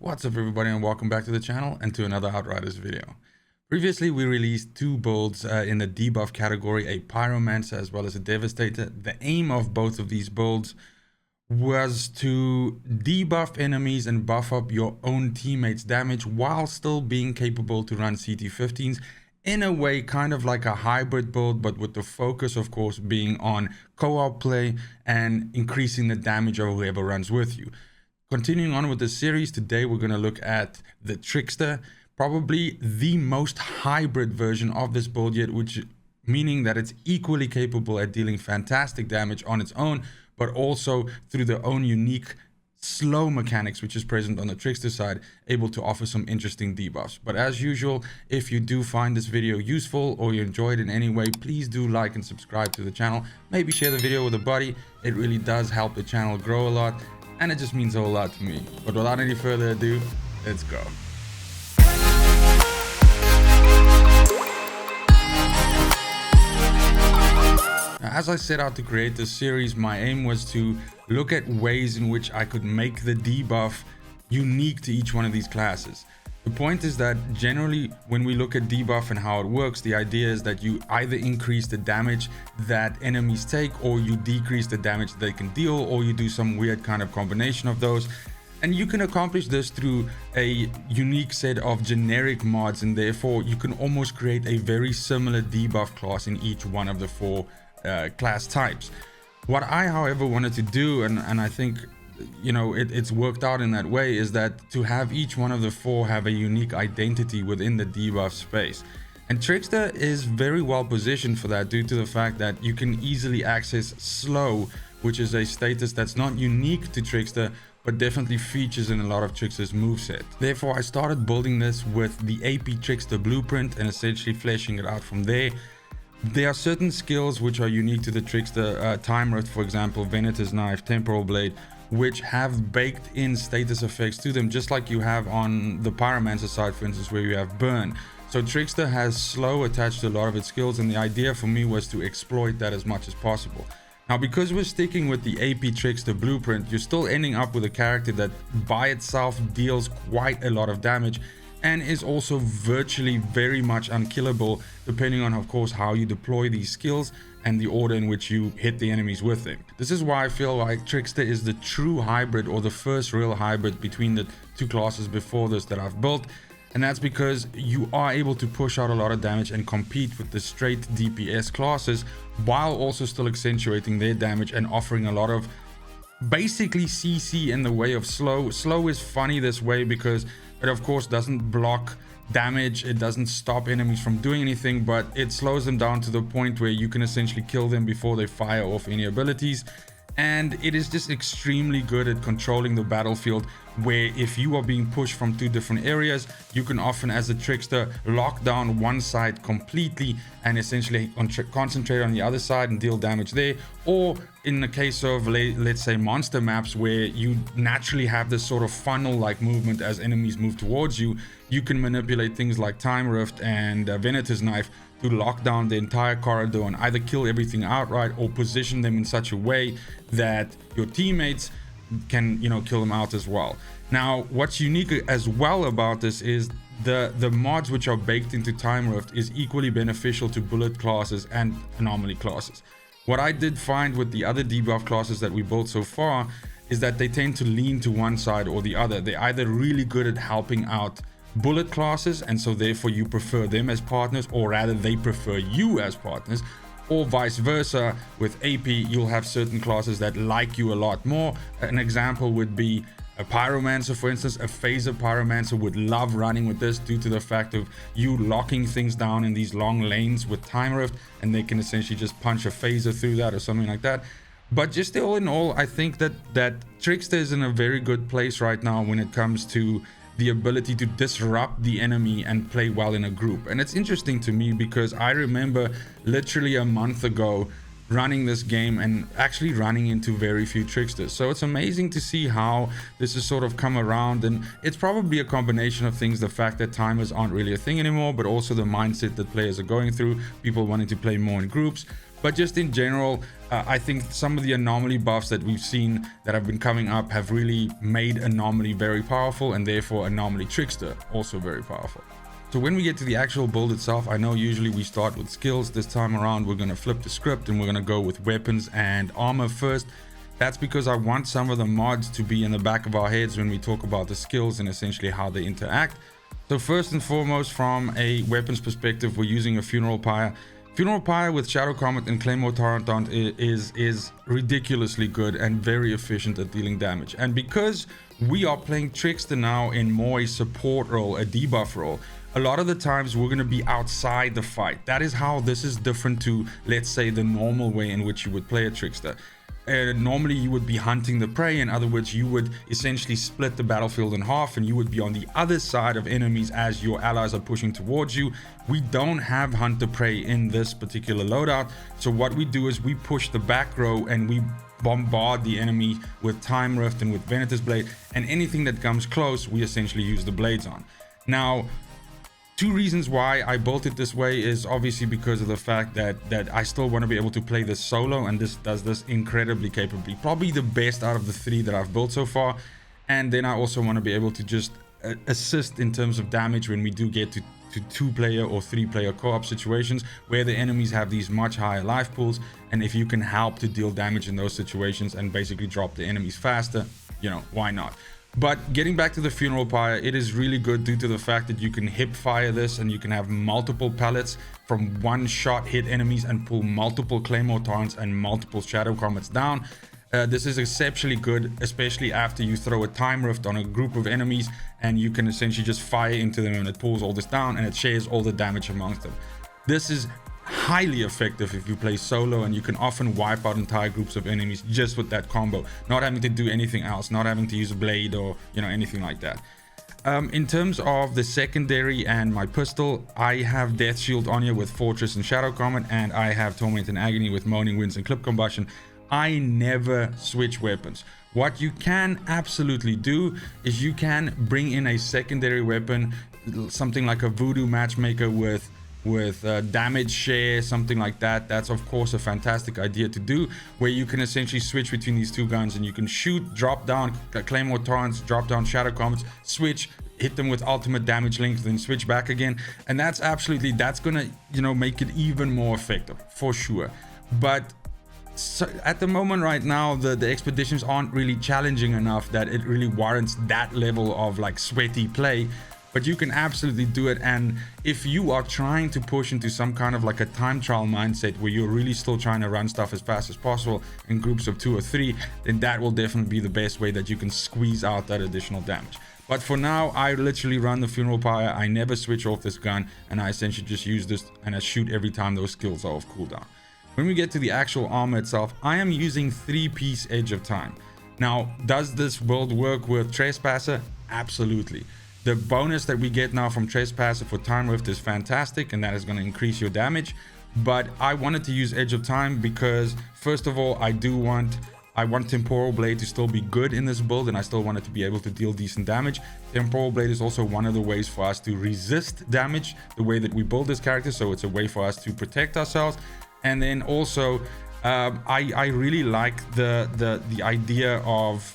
What's up everybody, and welcome back to the channel and to another Outriders video. Previously we released two builds in the debuff category, a Pyromancer as well as a Devastator. The aim of both of these builds was to debuff enemies and buff up your own teammates' damage while still being capable to run CT-15s in a way, kind of like a hybrid build, but with the focus of course being on co-op play and increasing the damage of whoever runs with you. Continuing on with the series, today we're going to look at the Trickster, probably the most hybrid version of this build yet, which meaning that it's equally capable at dealing fantastic damage on its own, but also through their own unique slow mechanics, which is present on the Trickster side, able to offer some interesting debuffs. But as usual, if you do find this video useful or you enjoyed it in any way, please do like and subscribe to the channel. Maybe share the video with a buddy. It really does help the channel grow a lot, and it just means a whole lot to me. But without any further ado, let's go. Now, as I set out to create this series, my aim was to look at ways in which I could make the debuff unique to each one of these classes. The point is that generally when we look at debuff and how it works, the idea is that you either increase the damage that enemies take, or you decrease the damage they can deal, or you do some weird kind of combination of those. And you can accomplish this through a unique set of generic mods, and therefore you can almost create a very similar debuff class in each one of the four class types. What I, however, wanted to do, and I think it's worked out in that way, is that to have each one of the four have a unique identity within the debuff space. And Trickster is very well positioned for that due to the fact that you can easily access slow, which is a status that's not unique to Trickster, but definitely features in a lot of Trickster's moveset. Therefore, I started building this with the AP Trickster blueprint and essentially fleshing it out from there. There are certain skills which are unique to the Trickster, Time Rift, for example, Venator's Knife, Temporal Blade, which have baked in status effects to them, just like you have on the Pyromancer side, for instance, where you have Burn. So Trickster has slow attached to a lot of its skills, and the idea for me was to exploit that as much as possible. Now, because we're sticking with the AP Trickster blueprint, you're still ending up with a character that by itself deals quite a lot of damage and is also virtually very much unkillable, depending on, of course, how you deploy these skills and the order in which you hit the enemies with them. This is why I feel like Trickster is the true hybrid, or the first real hybrid between the two classes before this that I've built. And that's because you are able to push out a lot of damage and compete with the straight DPS classes, while also still accentuating their damage and offering a lot of basically CC in the way of slow. Slow is funny this way because it of course doesn't block damage, it doesn't stop enemies from doing anything, but it slows them down to the point where you can essentially kill them before they fire off any abilities. And it is just extremely good at controlling the battlefield, where if you are being pushed from two different areas, you can often, as a Trickster, lock down one side completely and essentially concentrate on the other side and deal damage there. Or in the case of, let's say, monster maps, where you naturally have this sort of funnel-like movement as enemies move towards you, you can manipulate things like Time Rift and Venator's Knife to lock down the entire corridor and either kill everything outright or position them in such a way that your teammates can, kill them out as well. Now, what's unique as well about this is the mods which are baked into Time Rift is equally beneficial to bullet classes and anomaly classes. What I did find with the other debuff classes that we built so far is that they tend to lean to one side or the other. They're either really good at helping out bullet classes, and so therefore you prefer them as partners, or rather they prefer you as partners, or vice versa. With AP, you'll have certain classes that like you a lot more. An example would be a Pyromancer, for instance. A Phaser Pyromancer would love running with this due to the fact of you locking things down in these long lanes with Time Rift, and they can essentially just punch a Phaser through that or something like that. But just all in all, I think that Trickster is in a very good place right now when it comes to the ability to disrupt the enemy and play well in a group. And it's interesting to me because I remember literally a month ago running this game and actually running into very few Tricksters. So it's amazing to see how this has sort of come around, and it's probably a combination of things: the fact that timers aren't really a thing anymore, but also the mindset that players are going through, people wanting to play more in groups. But just in general, I think some of the anomaly buffs that we've seen that have been coming up have really made anomaly very powerful, and therefore anomaly trickster also very powerful. So when we get to the actual build itself, I know usually we start with skills. This time around we're going to flip the script and we're going to go with weapons and armor first. That's because I want some of the mods to be in the back of our heads when we talk about the skills and essentially how they interact. So first and foremost, from a weapons perspective, we're using a Funeral Pyre. Funeral Pyre with Shadow Comet and Claymore Tarantant is ridiculously good and very efficient at dealing damage. And because we are playing Trickster now in more a support role, a debuff role, a lot of the times we're going to be outside the fight. That is how this is different to, let's say, the normal way in which you would play a Trickster. Normally you would be hunting the prey. In other words, you would essentially split the battlefield in half and you would be on the other side of enemies as your allies are pushing towards you. We don't have hunt the prey in this particular loadout, so what we do is we push the back row and we bombard the enemy with Time Rift and with Venator's Blade, and anything that comes close we essentially use the blades on. Now, two reasons why I built it this way is obviously because of the fact that I still want to be able to play this solo, and this does this incredibly capably, probably the best out of the three that I've built so far. And then I also want to be able to just assist in terms of damage when we do get to 2-player or 3-player co-op situations where the enemies have these much higher life pools, and if you can help to deal damage in those situations and basically drop the enemies faster, you know, why not? But getting back to the Funeral Pyre, it is really good due to the fact that you can hip fire this and you can have multiple pellets from one shot hit enemies and pull multiple Claymore Taunts and multiple Shadow Comets down. This is exceptionally good, especially after you throw a Time Rift on a group of enemies and you can essentially just fire into them and it pulls all this down and it shares all the damage amongst them. This is highly effective if you play solo, and you can often wipe out entire groups of enemies just with that combo, not having to do anything else, not having to use a blade or, you know, anything like that. In terms of the secondary and my pistol, I have Death Shield on here with Fortress and Shadow Comet, and I have Torment and Agony with Moaning Winds and Clip Combustion. I never switch weapons. What you can absolutely do is you can bring in a secondary weapon, something like a Voodoo Matchmaker with damage share, something like that. That's of course a fantastic idea to do, where you can essentially switch between these two guns and you can shoot, drop down Claymore Taunts, drop down Shadow Comets, switch, hit them with ultimate damage links, then switch back again, and that's gonna, you know, make it even more effective for sure. But so at the moment right now, the expeditions aren't really challenging enough that it really warrants that level of like sweaty play. But you can absolutely do it, and if you are trying to push into some kind of like a time trial mindset where you're really still trying to run stuff as fast as possible in groups of 2 or 3, then that will definitely be the best way that you can squeeze out that additional damage. But for now, I literally run the Funeral Pyre. I never switch off this gun, and I essentially just use this and I shoot every time those skills are off cooldown. When we get to the actual armor itself, I am using 3-piece Edge of Time. Now, does this build work with Trespasser? Absolutely. The bonus that we get now from Trespasser for Time Rift is fantastic, and that is going to increase your damage. But I wanted to use Edge of Time because, first of all, I want Temporal Blade to still be good in this build, and I still want it to be able to deal decent damage. Temporal Blade is also one of the ways for us to resist damage, the way that we build this character, so it's a way for us to protect ourselves. And then also, I really like the idea of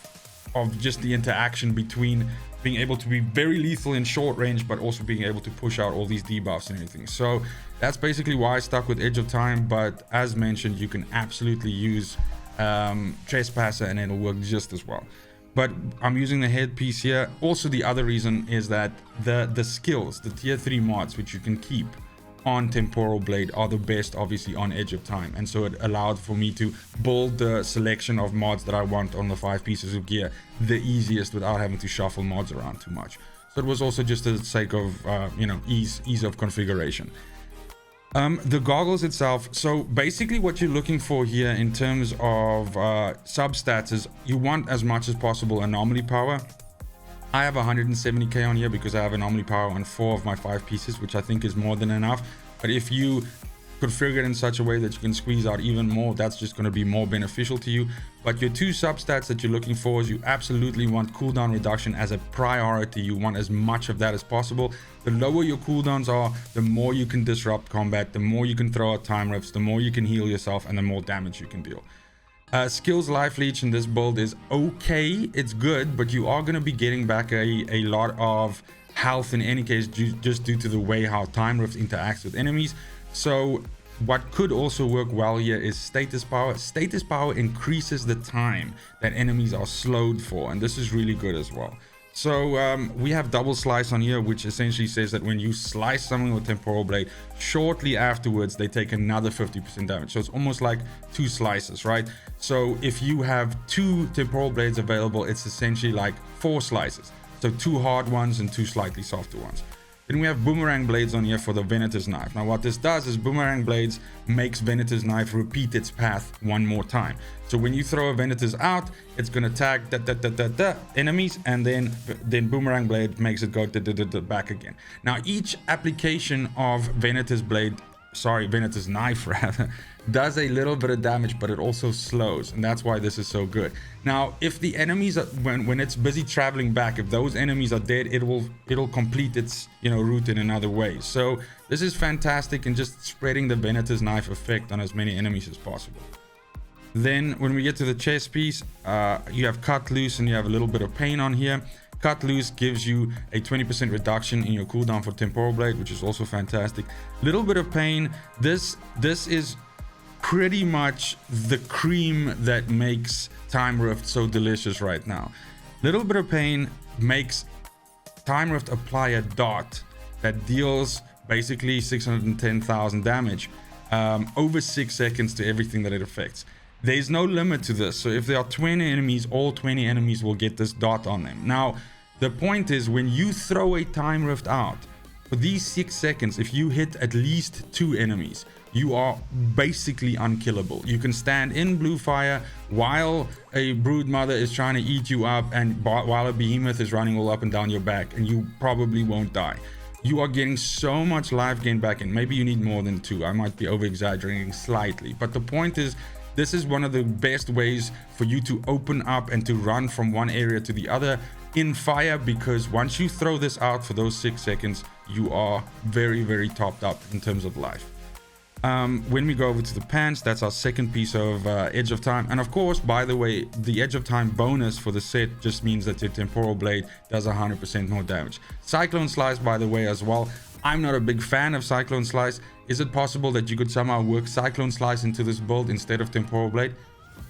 just the interaction between being able to be very lethal in short range, but also being able to push out all these debuffs and everything. So that's basically why I stuck with Edge of Time. But as mentioned, you can absolutely use Trespasser and it'll work just as well. But I'm using the headpiece here. Also, the other reason is that the skills, the tier 3 mods, which you can keep on Temporal Blade, are the best obviously on Edge of Time, and so it allowed for me to build the selection of mods that I want on the 5 pieces of gear the easiest without having to shuffle mods around too much. So it was also just for the sake of you know, ease of configuration. The goggles itself, so basically what you're looking for here in terms of substats is you want as much as possible anomaly power. I have 170k on here because I have anomaly power on 4 of my 5 pieces, which I think is more than enough. But if you configure it in such a way that you can squeeze out even more, that's just going to be more beneficial to you. But your two substats that you're looking for is you absolutely want cooldown reduction as a priority. You want as much of that as possible. The lower your cooldowns are, the more you can disrupt combat, the more you can throw out time rifts, the more you can heal yourself, and the more damage you can deal. Skills life leech in this build is okay, it's good, but you are going to be getting back a lot of health in any case, just due to the way how time rift interacts with enemies. So what could also work well here is status power. Status power increases the time that enemies are slowed for, and this is really good as well. So we have double slice on here, which essentially says that when you slice someone with temporal blade, shortly afterwards they take another 50% damage. So it's almost like two slices, right? So if you have two temporal blades available, it's essentially like 4 slices. So 2 hard ones and 2 slightly softer ones. Then we have boomerang blades on here for the Venator's knife. Now what this does is boomerang blades makes Venator's knife repeat its path one more time. So when you throw a Venator's out, it's going to tag enemies, and then boomerang blade makes it go back again. Now each application of Venator's knife rather, does a little bit of damage, but it also slows, and that's why this is so good. Now if the enemies are, when it's busy traveling back, if those enemies are dead, it'll complete its route in another way. So this is fantastic, and just spreading the Venator's knife effect on as many enemies as possible. Then when we get to the chest piece, you have cut loose and you have a little bit of pain on here. Cut loose gives you a 20% reduction in your cooldown for temporal blade, which is also fantastic. Little bit of pain. This is pretty much the cream that makes time rift so delicious right now. Little bit of pain makes time rift apply a dot that deals basically 610,000 damage over 6 seconds to everything that it affects. There's no limit to this, so if there are 20 enemies, all 20 enemies will get this dot on them. Now the point is, when you throw a time rift out for these 6 seconds, if you hit at least 2 enemies, you are basically unkillable. You can stand in blue fire while a brood mother is trying to eat you up, and while a behemoth is running all up and down your back, and you probably won't die. You are getting so much life gain back, and maybe you need more than 2. I might be over exaggerating slightly, but the point is, this is one of the best ways for you to open up and to run from one area to the other in fire, because once you throw this out for those 6 seconds, you are very, very topped up in terms of life. When we go over to the pants, that's our second piece of Edge of Time. And of course, by the way, the Edge of Time bonus for the set just means that your temporal blade does 100% more damage. Cyclone Slice, by the way, as well. I'm not a big fan of Cyclone Slice. Is it possible that you could somehow work Cyclone Slice into this build instead of temporal blade?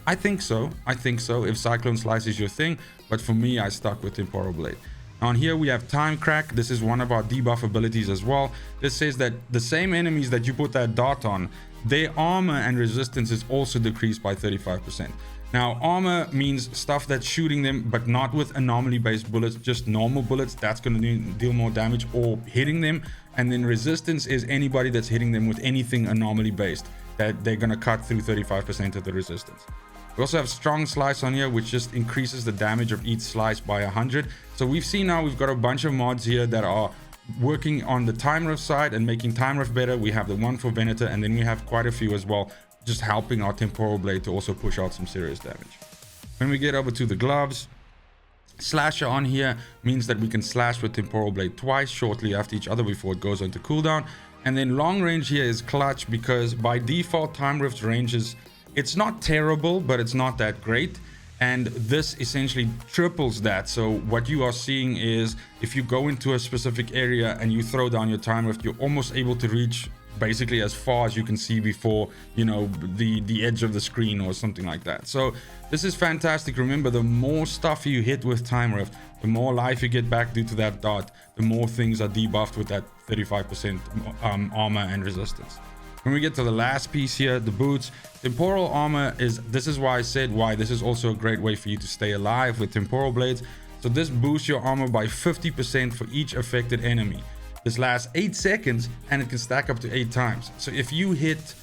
I think so. If Cyclone Slice is your thing, but for me, I stuck with temporal blade. On here we have Time Crack. This is one of our debuff abilities as well. This says that the same enemies that you put that dot on, their armor and resistance is also decreased by 35%. Now armor means stuff that's shooting them, but not with anomaly based bullets, just normal bullets. That's going to deal more damage, or hitting them. And then resistance is anybody that's hitting them with anything anomaly based, that they're going to cut through 35% of the resistance. We also have Strong Slice on here, which just increases the damage of each slice by 100. So we've seen now we've got a bunch of mods here that are working on the time rift side and making time rift better. We have the one for Venator, and then we have quite a few as well, just helping our temporal blade to also push out some serious damage. When we get over to the gloves, Slasher on here means that we can slash with temporal blade twice shortly after each other before it goes into cooldown. And then long range here is clutch, because by default time rift ranges, it's not terrible, but it's not that great. And this essentially triples that. So what you are seeing is, if you go into a specific area and you throw down your time rift, you're almost able to reach basically as far as you can see before, the edge of the screen or something like that. So this is fantastic. Remember, the more stuff you hit with time rift, the more life you get back due to that dot, the more things are debuffed with that 35% armor and resistance. When we get to the last piece here, the boots, temporal armor this is why I said why this is also a great way for you to stay alive with temporal blades. So this boosts your armor by 50% for each affected enemy. This lasts 8 seconds, and it can stack up to 8 times. So if you hit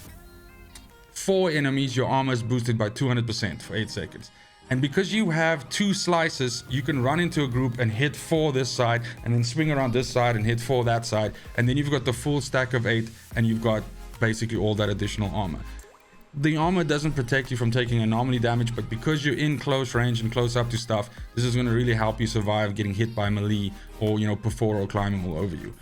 4 enemies, your armor is boosted by 200% for 8 seconds. And because you have 2 slices, you can run into a group and hit 4 this side, and then swing around this side and hit 4 that side, and then you've got the full stack of 8, and you've got basically all that additional armor. The armor doesn't protect you from taking anomaly damage, but because you're in close range and close up to stuff, this is going to really help you survive getting hit by melee or, you know, Perforor climbing all over you.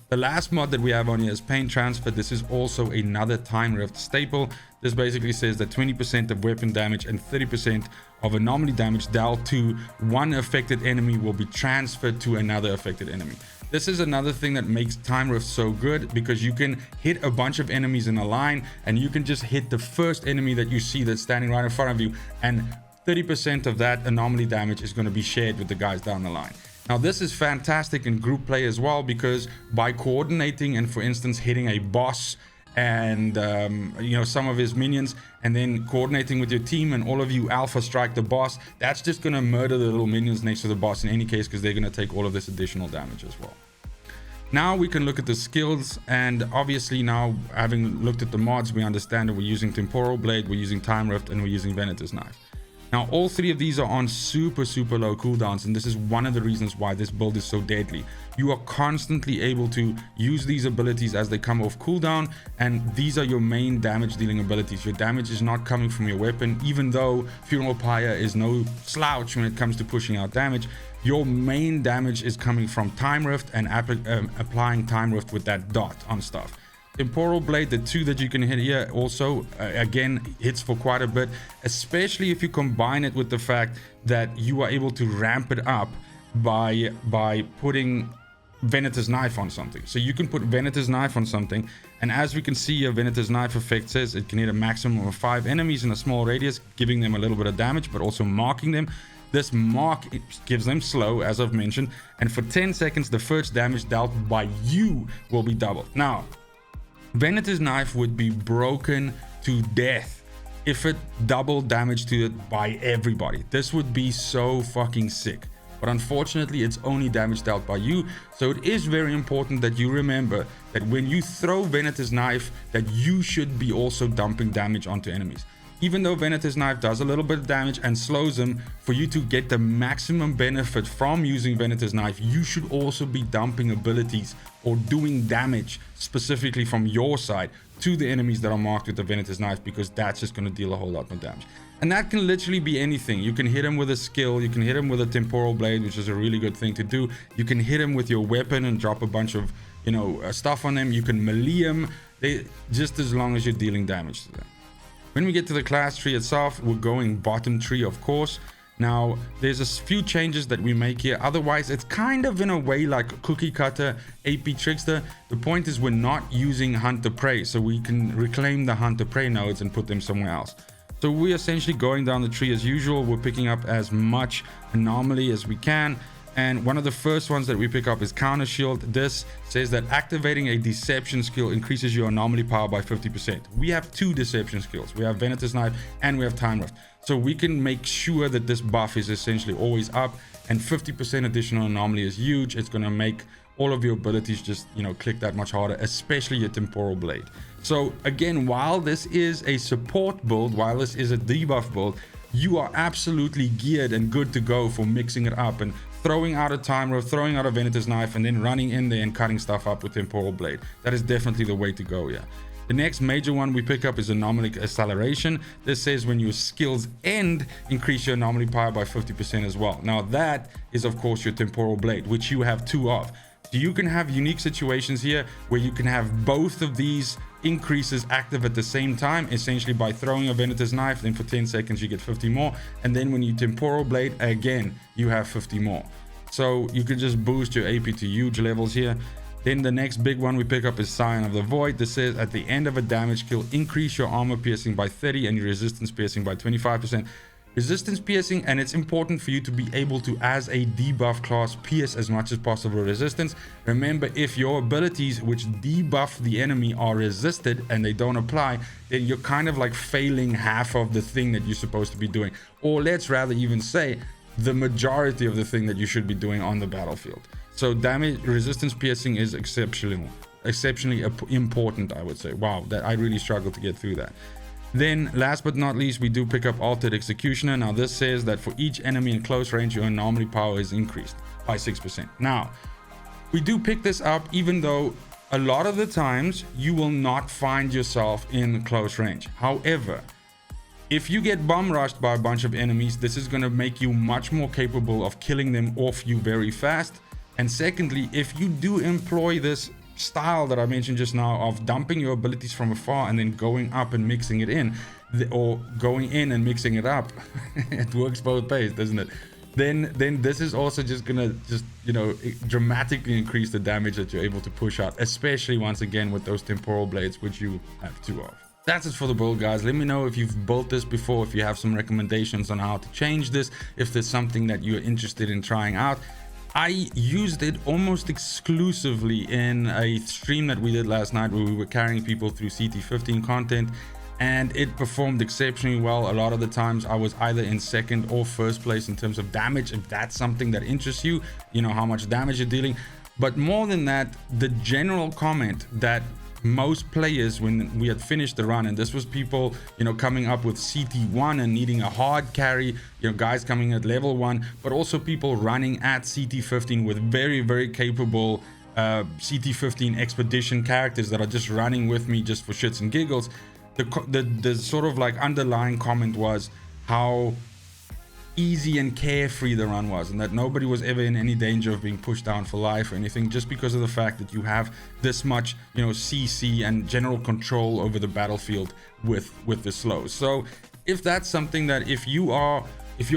The last mod that we have on here is Pain Transfer. This is also another Time Rift staple. This basically says that 20% of weapon damage and 30% of anomaly damage dealt to one affected enemy will be transferred to another affected enemy. This is another thing that makes Time Rift so good, because you can hit a bunch of enemies in a line and you can just hit the first enemy that you see that's standing right in front of you, and 30% of that anomaly damage is going to be shared with the guys down the line. Now this is fantastic in group play as well, because by coordinating and, for instance, hitting a boss and you know, some of his minions, and then coordinating with your team and all of you alpha strike the boss, that's just going to murder the little minions next to the boss in any case, because they're going to take all of this additional damage as well. Now we can look at the skills, and obviously now, having looked at the mods, we understand that we're using Temporal Blade, we're using Time Rift, and we're using Venator's Knife. Now all three of these are on super low cooldowns, and this is one of the reasons why this build is so deadly. You are constantly able to use these abilities as they come off cooldown, and these are your main damage dealing abilities. Your damage is not coming from your weapon, even though Funeral Pyre is no slouch when it comes to pushing out damage. Your main damage is coming from Time Rift and applying Time Rift with that dot on stuff. Temporal Blade, the two that you can hit here, also again hits for quite a bit, especially if you combine it with the fact that you are able to ramp it up by putting Venator's Knife on something. So you can put Venator's Knife on something, and as we can see, a Venator's Knife effect says it can hit a maximum of 5 enemies in a small radius, giving them a little bit of damage but also marking them. This mark, it gives them slow, as I've mentioned, and for 10 seconds the first damage dealt by you will be doubled. Now Venator's Knife would be broken to death if it doubled damage to it by everybody. This would be so fucking sick. But unfortunately, it's only damage dealt by you. So it is very important that you remember that when you throw Venator's Knife, that you should be also dumping damage onto enemies. Even though Venator's Knife does a little bit of damage and slows them, for you to get the maximum benefit from using Venator's Knife, you should also be dumping abilities or doing damage specifically from your side to the enemies that are marked with the Venator's Knife, because that's just going to deal a whole lot more damage. And that can literally be anything. You can hit him with a skill, you can hit him with a Temporal Blade, which is a really good thing to do. You can hit him with your weapon and drop a bunch of, you know, stuff on them. You can melee him, just as long as you're dealing damage to them. When we get to the class tree itself, we're going bottom tree, of course. Now, there's a few changes that we make here. Otherwise, it's kind of in a way like cookie cutter AP Trickster. The point is we're not using Hunter Prey, so we can reclaim the Hunter Prey nodes and put them somewhere else. So we're essentially going down the tree as usual. We're picking up as much anomaly as we can. And one of the first ones that we pick up is Counter Shield. This says that activating a deception skill increases your anomaly power by 50%. We have two deception skills. We have Venator's Knife and we have Time Rift. So we can make sure that this buff is essentially always up, and 50% additional anomaly is huge. It's going to make all of your abilities just, you know, click that much harder, especially your Temporal Blade. So again, while this is a support build, while this is a debuff build, you are absolutely geared and good to go for mixing it up and throwing out a Time Rift, throwing out a Venator's Knife, and then running in there and cutting stuff up with Temporal Blade. That is definitely the way to go, yeah. The next major one we pick up is Anomaly Acceleration. This says when your skills end, increase your anomaly power by 50% as well. Now that is of course your Temporal Blade, which you have two of. So you can have unique situations here where you can have both of these increases active at the same time, essentially by throwing a Venator's Knife, then for 10 seconds you get 50 more, and then when you Temporal Blade again, you have 50 more. So you can just boost your AP to huge levels here. Then the next big one we pick up is Scion of the Void. This says at the end of a damage kill, increase your armor piercing by 30 and your resistance piercing by 25%. Resistance piercing, and it's important for you to be able to, as a debuff class, pierce as much as possible resistance. Remember, if your abilities which debuff the enemy are resisted and they don't apply, then you're kind of like failing half of the thing that you're supposed to be doing, or let's rather even say the majority of the thing that you should be doing on the battlefield. So damage resistance piercing is exceptionally important, I would say. Wow, that I really struggled to get through that. Then last but not least, we do pick up Altered Executioner. Now this says that for each enemy in close range, your anomaly power is increased by 6%. Now we do pick this up, even though a lot of the times you will not find yourself in close range. However, if you get bum rushed by a bunch of enemies, this is going to make you much more capable of killing them off you very fast. And secondly, if you do employ this style that I mentioned just now of dumping your abilities from afar and then going up and mixing it in, or going in and mixing it up, it works both ways, doesn't it? Then this is also just gonna dramatically increase the damage that you're able to push out, especially once again with those temporal blades, which you have two of. That's it for the build, guys. Let me know if you've built this before, if you have some recommendations on how to change this, if there's something that you're interested in trying out. I used it almost exclusively in a stream that we did last night where we were carrying people through CT15 content, and it performed exceptionally well. A lot of the times I was either in second or first place in terms of damage, if that's something that interests you, you know, how much damage you're dealing. But more than that, the general comment that most players, when we had finished the run, and this was people, you know, coming up with CT1 and needing a hard carry, you know, guys coming at level 1, but also people running at CT15 with very, very capable CT15 expedition characters that are just running with me just for shits and giggles. The sort of like underlying comment was how easy and carefree the run was, and that nobody was ever in any danger of being pushed down for life or anything, just because of the fact that you have this much, you know, CC and general control over the battlefield with the slows. So if that's something that, if you're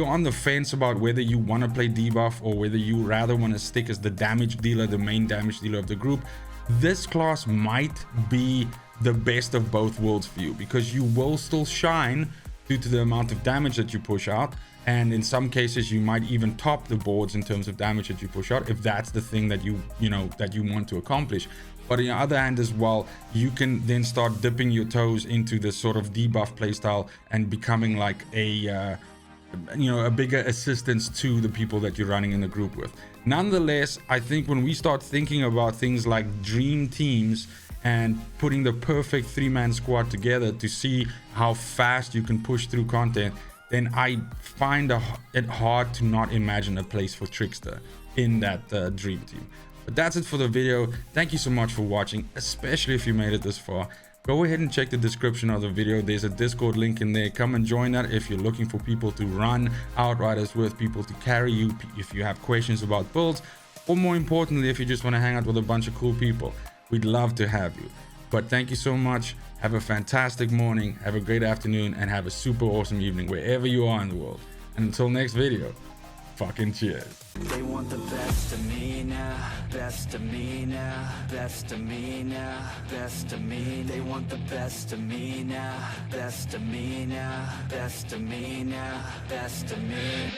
on the fence about whether you want to play debuff or whether you rather want to stick as the damage dealer, the main damage dealer of the group, this class might be the best of both worlds for you, because you will still shine due to the amount of damage that you push out, and in some cases you might even top the boards in terms of damage that you push out, if that's the thing that you want to accomplish. But on the other hand as well, you can then start dipping your toes into this sort of debuff playstyle and becoming like a bigger assistance to the people that you're running in the group with. Nonetheless, I think when we start thinking about things like dream teams and putting the perfect 3-man squad together to see how fast you can push through content, then I find it hard to not imagine a place for Trickster in that dream team. But that's it for the video. Thank you so much for watching, especially if you made it this far. Go ahead and check the description of the video. There's a Discord link in there. Come and join that if you're looking for people to run Outriders with, people to carry you, if you have questions about builds, or more importantly, if you just want to hang out with a bunch of cool people. We'd love to have you. But thank you so much. Have a fantastic morning, have a great afternoon, and have a super awesome evening wherever you are in the world. And until next video, fucking cheers. They want the best of me now, best of me now, best of me now, best of me. They want the best of me now, best of me now, best of me now, best of me.